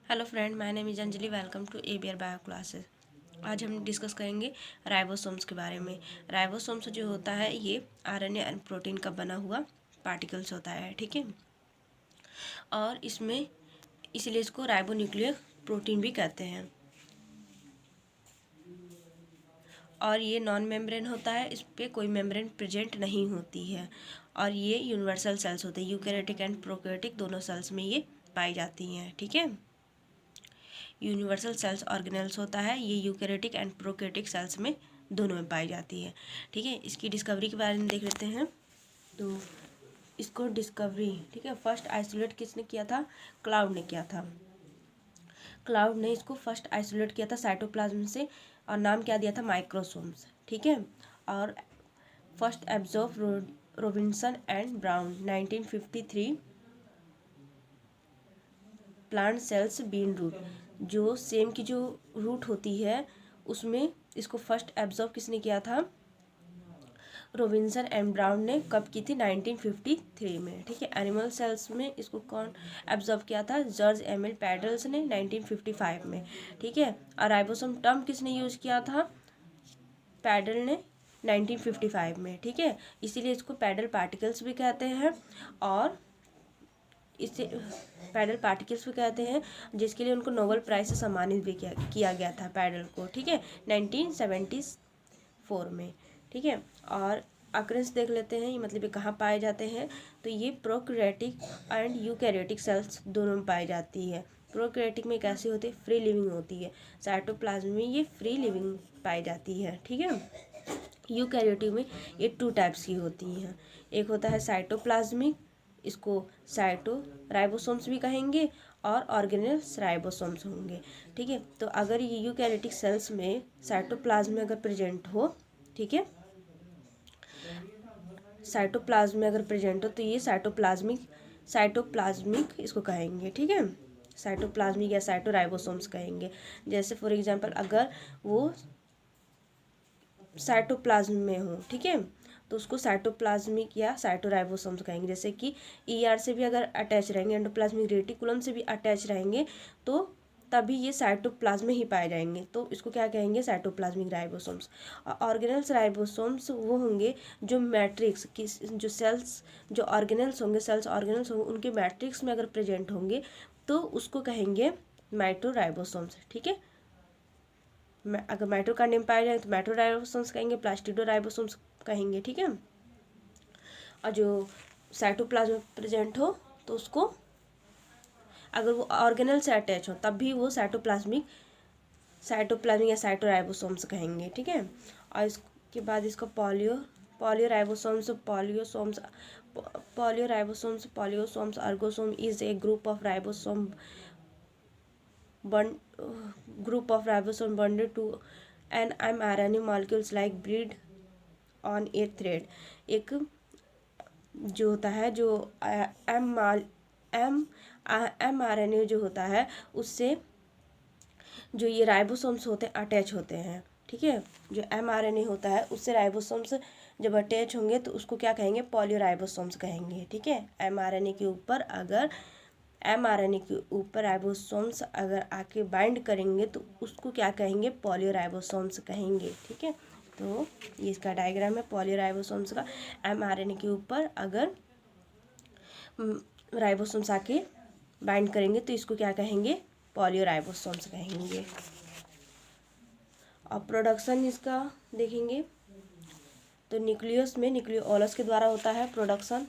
Hello friend, my name is Anjali. Welcome to ABR bio classes. आज हम discuss करेंगे ribosomes के बारे में। राइबोसोम्स जो होता है ये आरएनए एंड प्रोटीन का बना हुआ पार्टिकल्स होता है, ठीक है। और इसमें इसलिए इसको राइबोन्यूक्लियर प्रोटीन भी कहते हैं। और ये नॉन मेम्ब्रेन होता है, इस पर कोई मेम्ब्रेन प्रेजेंट नहीं होती है। और ये यूनिवर्सल सेल्स होते हैं, यूकैरियोटिक एंड प्रोकैरियोटिक दोनों सेल्स में ये पाई जाती हैं, ठीक है। यूनिवर्सल सेल्स ऑर्गेनेल्स होता है, ये यूकैरियोटिक एंड प्रोकैरियोटिक सेल्स में दोनों में पाई जाती है, ठीक है। इसकी डिस्कवरी के बारे में देख लेते हैं। तो इसको डिस्कवरी, ठीक है, फर्स्ट आइसोलेट किसने किया था? क्लाउड ने किया था। क्लाउड ने इसको फर्स्ट आइसोलेट किया था साइटोप्लाज्म से, और नाम क्या दिया था? माइक्रोसोम्स, ठीक है। और first observe Robinson and Brown 1953। Plant cells bean root, जो सेम की जो रूट होती है उसमें इसको फर्स्ट एब्जॉर्व किसने किया था? रॉबिन्सन एंड ब्राउन ने कब की थी? 1953 में, ठीक है। एनिमल सेल्स में इसको कौन एब्जॉर्व किया था? जॉर्ज एमिल पैडल्स ने 1955 में, ठीक है। और राइबोसोम टर्म किसने यूज किया था? पैडल ने 1955 में, ठीक है। इसीलिए इसको पैडल पार्टिकल्स भी कहते हैं, और इसे पैडल पार्टिकल्स भी कहते हैं, जिसके लिए उनको नोबेल प्राइज से सम्मानित भी किया गया था पैडल को, ठीक है, 1974 में, ठीक है। और अक्रेंस देख लेते हैं, ये मतलब ये कहाँ पाए जाते हैं? तो ये प्रोकैरियोटिक एंड यूकैरियोटिक सेल्स दोनों में पाई जाती है। प्रोकैरियोटिक में कैसी होती है? फ्री लिविंग होती है। साइटोप्लाज्म में ये फ्री लिविंग पाई जाती है, ठीक है। यूकैरियोटिक में ये 2 टाइप्स की होती हैं। एक होता है साइटोप्लाज्मिक, इसको साइटो राइबोसोम्स भी कहेंगे, और ऑर्गेनेल्स राइबोसोम्स होंगे, ठीक है। तो अगर ये यूकैरियोटिक सेल्स में साइटोप्लाज्म में अगर प्रेजेंट हो, ठीक है, साइटोप्लाज्म में अगर प्रेजेंट हो तो ये साइटोप्लाज्मिक इसको कहेंगे, ठीक है। साइटोप्लाज्मिक या साइटोराइबोसोम्स कहेंगे। जैसे फॉर एग्जांपल अगर वो साइटोप्लाज्म में हो, ठीक है, तो उसको साइटोप्लाज्मिक या साइटोराइबोसोम्स कहेंगे। जैसे कि ईआर से भी अगर अटैच रहेंगे, एंडोप्लाज्मिक रेटिकुलम से भी अटैच रहेंगे, तो तभी ये साइटोप्लाज्म में ही पाए जाएंगे, तो इसको क्या कहेंगे? Cytoplasmic ribosomes. ऑर्गेनल्स राइबोसोम्स वो होंगे जो मैट्रिक्स की जो सेल्स जो ऑर्गेनल्स होंगे, सेल्स ऑर्गेनल्स होंगे, उनके मैट्रिक्स में अगर प्रेजेंट होंगे तो उसको कहेंगे माइटोराइबोसोम्स, ठीक है। अगर माइटोकांड्रियम पाया जाए तो माइटोराइबोसोम्स कहेंगे, प्लास्टिडोराइबोसोम्स कहेंगे, ठीक है। और जो साइटोप्लाज्म प्रेजेंट हो तो उसको, अगर वो ऑर्गेनल से अटैच हो तब भी वो साइटोप्लाज्मिक या साइटोराइबोसोम्स कहेंगे, ठीक है। और इसके बाद इसको polysomes ergosome is a group of ribosome bonded to an mRNA molecules like bead on a thread। एक जो होता है जो एम आर एन ए जो होता है उससे जो ये राइबोसोम्स होते हैं अटैच होते हैं, ठीक है। जो एम आर एन ए होता है उससे राइबोसोम्स जब अटैच होंगे तो उसको क्या कहेंगे? पॉलीराइबोसोम्स कहेंगे, ठीक है। एम आर एन ए के ऊपर अगर एमआरएनए के ऊपर राइबोसोम्स अगर आके बाइंड करेंगे तो उसको क्या कहेंगे? पॉलीराइबोसोम्स कहेंगे, ठीक है। तो ये इसका डायग्राम है पॉलीराइबोसोम्स का। एमआरएनए के ऊपर अगर राइबोसोम्स आके बाइंड करेंगे तो इसको क्या कहेंगे? पॉलीराइबोसोम्स कहेंगे। और प्रोडक्शन इसका देखेंगे तो न्यूक्लियस में न्यूक्लियोलस के द्वारा होता है प्रोडक्शन।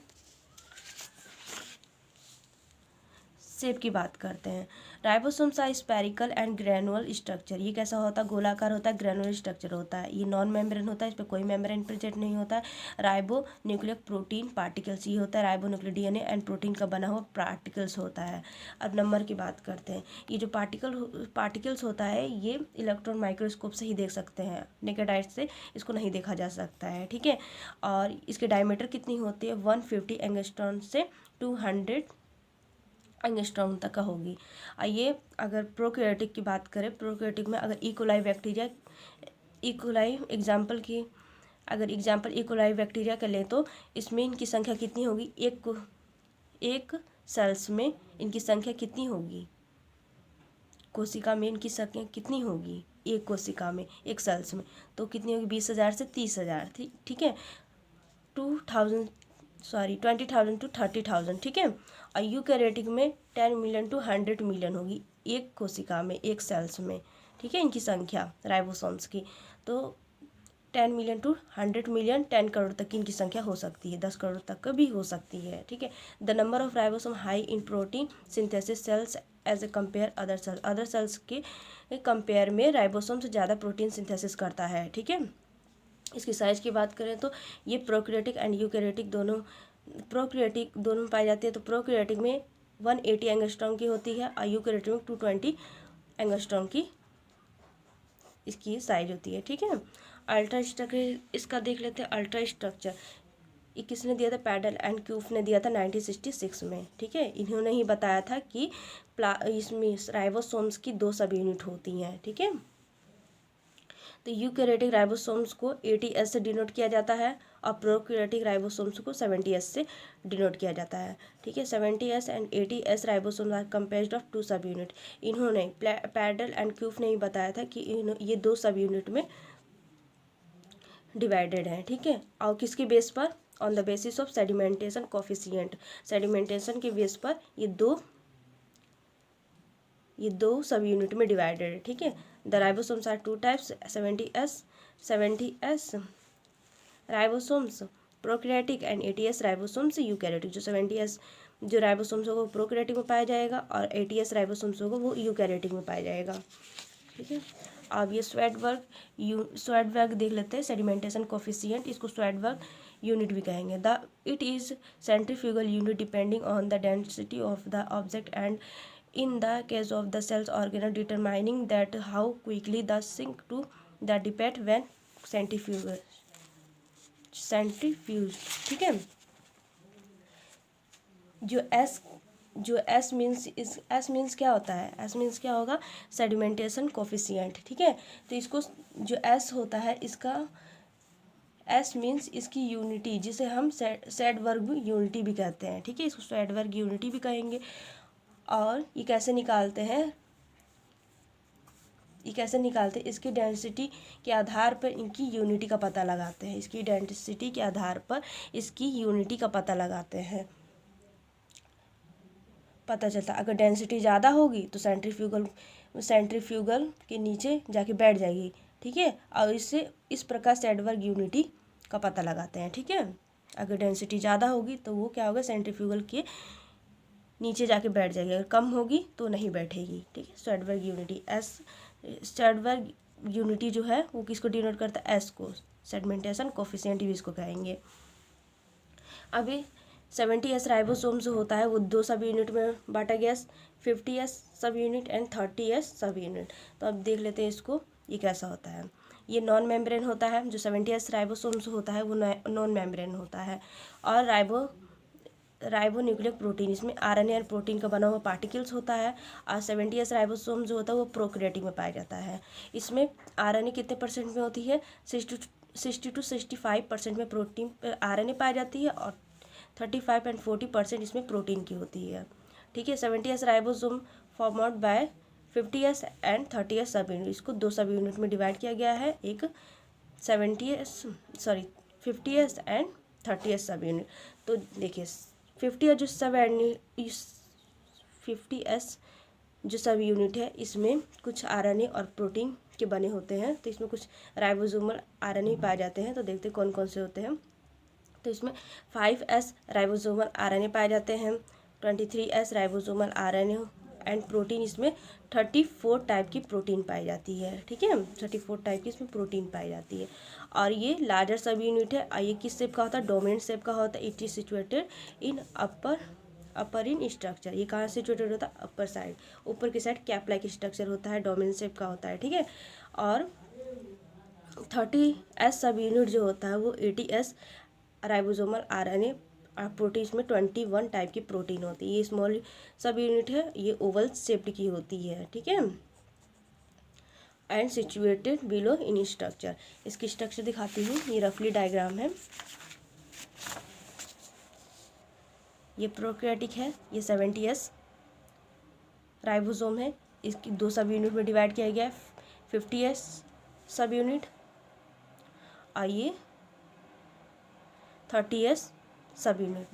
शेप की बात करते हैं। Ribosomes are spherical and granular structure. ये कैसा होता है? गोलाकार होता है, ग्रेनुअल स्ट्रक्चर होता है। ये नॉन मेम्ब्रेन होता है, इस पर कोई मेम्ब्रेन प्रेजेंट नहीं होता है। राइबो न्यूक्लिक प्रोटीन पार्टिकल्स, ये होता है ribo nucleic DNA and protein का बना हुआ पार्टिकल्स होता है। अब नंबर की बात करते हैं। ये जो पार्टिकल्स होता है ये इलेक्ट्रॉन माइक्रोस्कोप से ही देख सकते हैं, नेकेड आइज से इसको नहीं देखा जा सकता है, ठीक है। और इसके डायमीटर कितनी होती है? 150 एंगस्ट्रॉन से 200 एंगस्ट्रॉम तक का होगी। आइए अगर प्रोकैरियोटिक की बात करें, प्रोकैरियोटिक में अगर इकोलाई बैक्टीरिया, इकोलाई एग्जाम्पल की अगर एग्जाम्पल इकोलाई बैक्टीरिया का लें तो इसमें इनकी संख्या कितनी होगी? एक सेल्स में इनकी संख्या कितनी होगी? कोशिका में इनकी संख्या कितनी होगी, एक कोशिका में, एक सेल्स में, तो कितनी होगी, 20,000 से 30,000, ठीक है, 20,000 टू 30,000, ठीक है। और यूकैरियोटिक में 10 मिलियन टू 100 मिलियन होगी एक कोशिका में, एक सेल्स में, ठीक है, इनकी संख्या राइबोसोम्स की। तो 10 मिलियन टू 100 मिलियन, 10 करोड़ तक की इनकी संख्या हो सकती है, 10 करोड़ तक का भी हो सकती है, ठीक है। The number of ribosome high in protein synthesis cells as a compare other cells के कंपेयर में राइबोसोम से ज़्यादा प्रोटीन सिंथेसिस करता है, ठीक है। इसकी साइज़ की बात करें तो ये प्रोकैरियोटिक एंड यूकैरियोटिक दोनों में पाई जाती है। तो प्रोकैरियोटिक में 180 एंगस्ट्रॉम की होती है और यूकैरियोटिक में 220 एंगस्ट्रॉम की इसकी साइज होती है, ठीक है। अल्ट्रा स्ट्रक्चर इसका देख लेते हैं। अल्ट्रा स्ट्रक्चर ये किसने दिया था, पैडल एंड क्यूफ ने दिया था 1966 में, ठीक है। इन्होंने ही बताया था कि इसमें राइबोसोम्स की 2 सब यूनिट होती हैं, ठीक है। तो यूकैरियोटिक राइबोसोम्स को 80S से डिनोट किया जाता है और प्रोकैरियोटिक राइबोसोम्स को 70S से डिनोट किया जाता है, ठीक है। 70S and 80S ribosomes are composed of 2 सब यूनिट। इन्होंने पैडल एंड क्यूफ ने ही बताया था कि ये 2 सब यूनिट में डिवाइडेड है, ठीक है। और किसके बेस पर, on the basis of sedimentation coefficient, sedimentation के बेस पर ये दो सब यूनिट में डिवाइडेड है, ठीक है। The ribosomes are 2 types, 70S ribosomes prokaryotic and 80S ribosomes eukaryotic. जो 70S जो राइबोसोम्स होगा वो प्रोकैरियोटिक में पाया जाएगा और 80S राइबोसोम्स होगा वो यूकैरियोटिक में पाया जाएगा, ठीक है। अब ये स्वेडबर्ग देख लेते हैं, सेडिमेंटेशन कोफिशिएंट, इसको स्वेडबर्ग यूनिट भी कहेंगे। It is centrifugal unit depending on the density of the object and in the case of the cells organelle determining that how quickly the sink to the depth when centrifuged, ठीक है। जो S means क्या होता है, S means क्या होगा, sedimentation coefficient, ठीक है। तो इसको जो S होता है, इसका S मीन्स इसकी यूनिटी, जिसे हम सेडबर्ग यूनिटी भी कहते हैं, ठीक है। इसको सेडबर्ग यूनिटी भी कहेंगे। और ये कैसे निकालते हैं, इसकी डेंसिटी के आधार पर इनकी यूनिटी का पता लगाते हैं, इसकी डेंसिटी के आधार पर इसकी यूनिटी का पता लगाते हैं। पता चलता अगर डेंसिटी ज़्यादा होगी तो सेंट्रीफ्यूगल के नीचे जाके बैठ जाएगी, ठीक है। और इससे इस प्रकार सेडबर्ग यूनिटी का पता लगाते हैं, ठीक है। अगर डेंसिटी ज़्यादा होगी तो वो क्या होगा, सेंट्रीफ्यूगल के नीचे जाके बैठ जाएगी, अगर कम होगी तो नहीं बैठेगी, ठीक है। स्वेडबर्ग यूनिटी जो है वो किसको डिनोट करता है, एस को, सेडिमेंटेशन कोफिशिएंट भी इसको कहेंगे। अभी 70S राइबोसोम्स होता है वो 2 सब यूनिट में बांटा गया, 50S सब यूनिट एंड 30S सब यूनिट। तो अब देख लेते हैं इसको, ये कैसा होता है। ये नॉन मेम्ब्रेन होता है, जो 70S राइबोसोम्स होता है वो नॉन मेम्ब्रेन होता है। और राइबोन्यूक्लिक प्रोटीन, इसमें RNA और प्रोटीन का बना हुआ पार्टिकल्स होता है। और 70S राइबोसोम जो होता है वो प्रोकैरियोटिक में पाया जाता है। इसमें RNA कितने % में होती है, 60 to 65% में प्रोटीन RNA पाई जाती है और 35 and 40% इसमें प्रोटीन की होती है, ठीक है। 70S ribosome formed by 50S and 30S सब यूनिट, इसको 2 सब यूनिट में डिवाइड किया गया है, एक 50S एंड 30S सब यूनिट। तो देखिए 50S जो सब यूनिट है इसमें कुछ RNA और प्रोटीन के बने होते हैं, तो इसमें कुछ राइबोसोमल RNA पाए जाते हैं। तो देखते हैं कौन कौन से होते हैं। तो इसमें 5S राइबोसोमल RNA पाए जाते हैं, 23S ribosomal RNA and protein, इसमें 34 टाइप की प्रोटीन पाई जाती है, ठीक है। 34 टाइप की इसमें प्रोटीन पाई जाती है। और ये लार्जर सब यूनिट है, और ये किस शेप का होता है, डोमिनेंट शेप का होता है। It is situated in upper in structure, ये कहाँ सिचुएटेड होता है, अपर साइड, ऊपर की साइड कैप लाइक स्ट्रक्चर होता है, डोमिनेंट शेप का होता है, ठीक है। और 30S सब यूनिट जो होता है वो 80S राइबोसोमल RNA और प्रोटीन, में 21 टाइप की प्रोटीन होती है। ये स्मॉल सब यूनिट है, ये ओवल शेप्ड की होती है, ठीक है। And situated below in structure, इसकी स्ट्रक्चर दिखाती हूँ, ये रफली डायग्राम है। ये प्रोकैरियोटिक है, ये 70S राइबोसोम है, इसकी 2 सब यूनिट में डिवाइड किया गया है, 50s सब यूनिट और ये 30s सब यूनिट।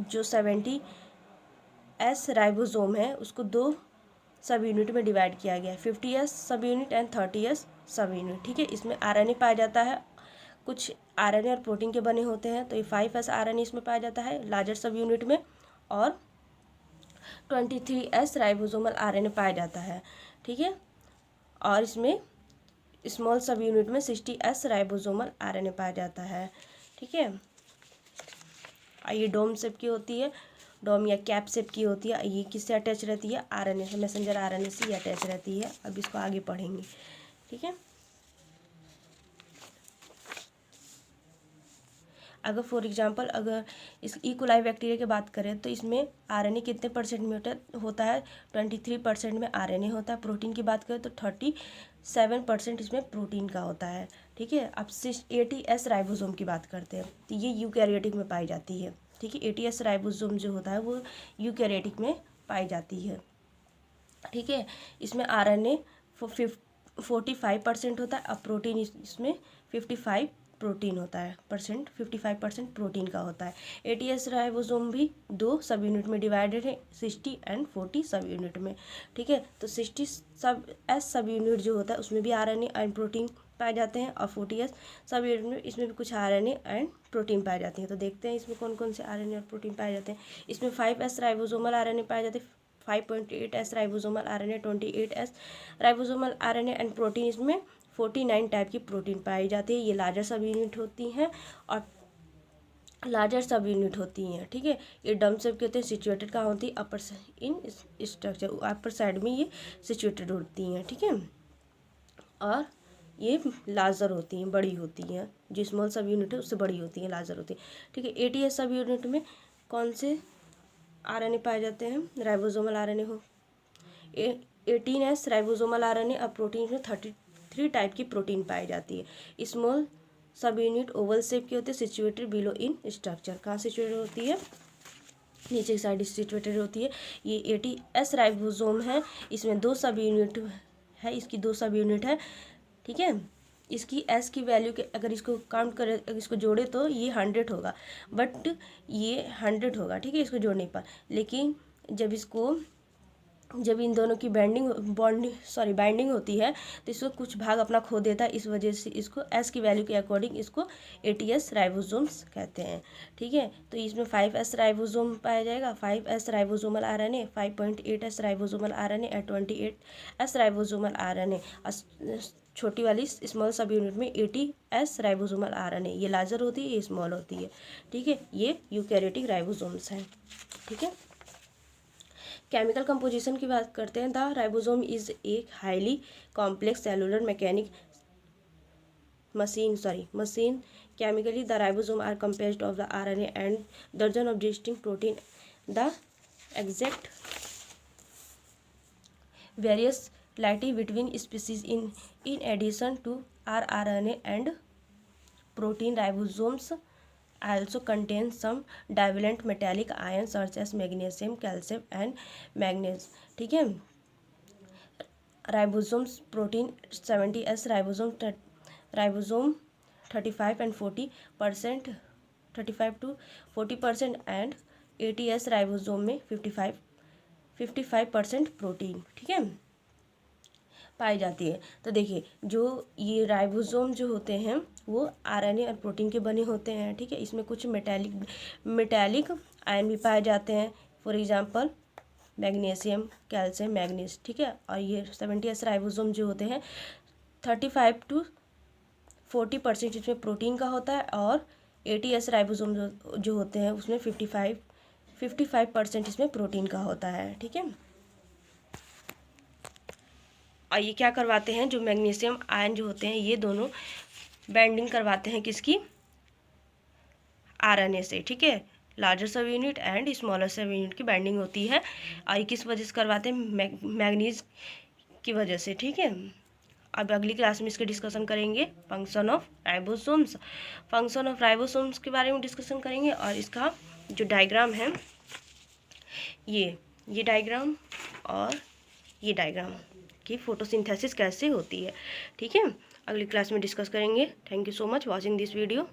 जो 70s राइबोसोम है उसको 2 सब यूनिट में डिवाइड किया गया है, 50s सब यूनिट एंड 30s सब यूनिट। ठीक है, इसमें आरएनए पाया जाता है, कुछ आरएनए और प्रोटीन के बने होते हैं, तो ये 5s आरएनए इसमें पाया जाता है लार्जर सब यूनिट में, और 23s राइबोसोमल आरएनए पाया जाता है। ठीक है, और इसमें स्मॉल सब यूनिट में 60s राइबोसोमल आरएनए पाया जाता है। ठीक है, ये डोम शेप की होती है, डोम या कैप शेप की होती है। ये किससे अटैच रहती है? आरएनए से, मैसेंजर आरएनए से ये अटैच रहती है। अब इसको आगे पढ़ेंगे। ठीक है, अगर फॉर एग्जांपल अगर इस इकोलाई बैक्टीरिया की बात करें तो इसमें आरएनए कितने परसेंट में होता है? 23% में आरएनए होता है। प्रोटीन की बात करें तो 37% इसमें प्रोटीन का होता है। ठीक है, अब 80s राइबोसोम की बात करते हैं तो ये यूकैरियोटिक में पाई जाती है। ठीक है, 80s राइबोसोम जो होता है वो यूकैरियोटिक में पाई जाती है। ठीक है, इसमें आरएनए 45% होता है, अब प्रोटीन इसमें 55 प्रोटीन होता है, 55% प्रोटीन का होता है। 80s राइबोसोम भी 2 सब यूनिट में डिवाइडेड है, 60 एंड 40 सब यूनिट में। ठीक है, तो 60 सब यूनिट जो होता है उसमें भी आरएनए एंड प्रोटीन पाए जाते हैं, और 40s सब यूनिट में इसमें भी कुछ आरएनए एंड प्रोटीन पाए जाते हैं। तो देखते हैं इसमें कौन कौन से आरएनए और प्रोटीन पाए जाते हैं। इसमें 5s राइबोसोमल आरएनए पाए जाते हैं, 5.8s ribosomal RNA, 28s ribosomal RNA and protein इसमें 49 टाइप की प्रोटीन पाई जाती है। ये लार्जर सब यूनिट होती हैं और लार्जर सब यूनिट होती हैं। ठीक है, ये डम शेप के होते हैं, सिचुएटेड कहाँ होती है? अपर इन स्ट्रक्चर, अपर साइड में ये सिचुएटेड होती हैं। ठीक है, और ये लार्जर होती हैं, बड़ी होती हैं। जो स्मॉल सब यूनिट है उससे बड़ी होती हैं, लार्जर होती है। ठीक है, 80s सब यूनिट में कौन से आरएनए पाए जाते हैं? राइबोसोमल आरएनए हो। 18s राइबोसोमल आरएनए, अब प्रोटीन में 33 टाइप की प्रोटीन पाई जाती है। स्मॉल सब यूनिट ओवल शेप की होती है, सिचुएटेड बिलो इन स्ट्रक्चर। कहाँ सिचुएटेड होती है? नीचे की साइड सिचुएटेड होती है। ये 80s राइबोसोम है, इसमें 2 सब यूनिट है, इसकी 2 सब यूनिट है। ठीक है, इसकी एस की वैल्यू के अगर इसको काउंट करें, अगर इसको जोड़े तो ये 100 होगा, बट ये 100 होगा। ठीक है, इसको जोड़ने पर, लेकिन जब इन दोनों की बाइंडिंग होती है तो इसको कुछ भाग अपना खो देता है, इस वजह से इसको एस की वैल्यू के अकॉर्डिंग इसको 80s राइबोसोम्स कहते हैं। ठीक है, तो इसमें 5s राइबोसोम पाया जाएगा, 5s ribosomal RNA, 5.8s ribosomal RNA और 28s राइबोसोमल आरएनए। छोटी वाली स्मॉल सब यूनिट में 80s राइबोसोमल आरएनए, ये लार्जर होती है, ये स्मॉल होती है। ठीक है, ये यूकैरियोटिक राइबोसोम्स हैं। ठीक है, केमिकल कंपोजिशन की बात करते हैं। द राइबोसोम इज एक highly complex cellular mechanic machine. Chemically, the ribosome are composed of the RNA and dozen of distinct protein. The exact variety between species in addition to rRNA and protein, ribosomes also contain some divalent metallic ions such as magnesium, calcium and manganese. ठीक है, ribosomes protein 70s ribosome 35 and 40%, 35 to 40% and 80s ribosome में 55% protein. ठीक है, पाई जाती है। तो देखिए, जो ये राइबोसोम जो होते हैं वो आरएनए और प्रोटीन के बने होते हैं। ठीक है, इसमें कुछ मेटालिक आयन भी पाए जाते हैं, for example magnesium, calcium, manganese. ठीक है, और ये 70s राइबोसोम जो होते हैं 35 to 40% इसमें प्रोटीन का होता है, और 80s राइबोसोम जो होते हैं उसमें 55% इसमें प्रोटीन का होता है। ठीक है, और ये क्या करवाते हैं, जो मैग्नीशियम आयन जो होते हैं ये दोनों बाइंडिंग करवाते हैं किसकी? आरएनए से। ठीक है, लार्जर सब यूनिट एंड स्मॉलर सब यूनिट की बाइंडिंग होती है, और ये किस वजह से करवाते हैं? मैग्नीज की वजह से। ठीक है, अब अगली क्लास में इसके डिस्कशन करेंगे फंक्शन ऑफ राइबोसोम्स के बारे में डिस्कशन करेंगे, और इसका जो डायग्राम है ये डायग्राम और ये डायग्राम कि फोटोसिंथेसिस कैसे होती है। ठीक है, अगली क्लास में डिस्कस करेंगे। Thank you so much watching this video.